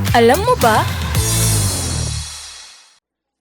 Alam mo ba?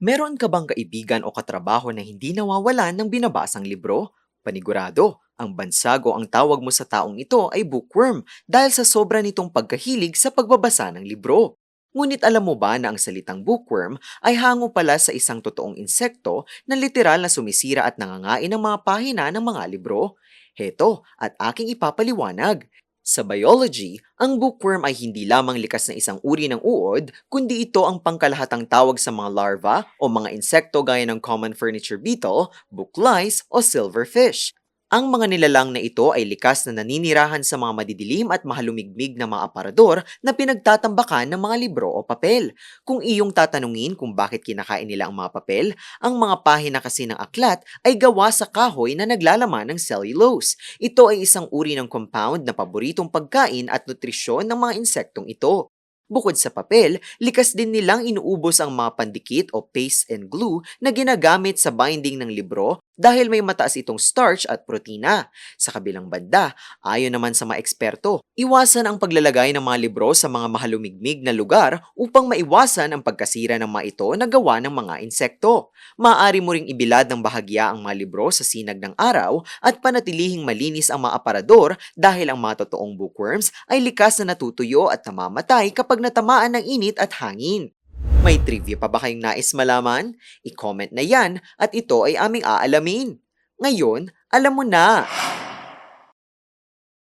Meron ka bang kaibigan o katrabaho na hindi nawawalan ng binabasang libro? Panigurado, ang bansago ang tawag mo sa taong ito ay bookworm dahil sa sobra nitong pagkahilig sa pagbabasa ng libro. Ngunit alam mo ba na ang salitang bookworm ay hango pala sa isang totoong insekto na literal na sumisira at nangangain ng mga pahina ng mga libro? Heto, at aking ipapaliwanag. Sa biology, ang bookworm ay hindi lamang likas na isang uri ng uod, kundi ito ang pangkalahatang tawag sa mga larva o mga insekto gaya ng common furniture beetle, book lice o silverfish. Ang mga nilalang na ito ay likas na naninirahan sa mga madidilim at mahalumigmig na mga aparador na pinagtatambakan ng mga libro o papel. Kung iyong tatanungin kung bakit kinakain nila ang mga papel, ang mga pahina kasi ng aklat ay gawa sa kahoy na naglalaman ng cellulose. Ito ay isang uri ng compound na paboritong pagkain at nutrisyon ng mga insektong ito. Bukod sa papel, likas din nilang inuubos ang mga pandikit o paste and glue na ginagamit sa binding ng libro dahil may mataas itong starch at protina. Sa kabilang banda, ayon naman sa mga eksperto, iwasan ang paglalagay ng mga libro sa mga mahalumigmig na lugar upang maiwasan ang pagkasira ng mga ito na gawa ng mga insekto. Maaari mo ring ibilad ng bahagya ang mga libro sa sinag ng araw at panatilihing malinis ang mga aparador dahil ang mga totoong bookworms ay likas na natutuyo at namamatay kapag natamaan ng init at hangin. May trivia pa ba kayong nais malaman? I-comment na yan at ito ay aming aalamin. Ngayon, alam mo na!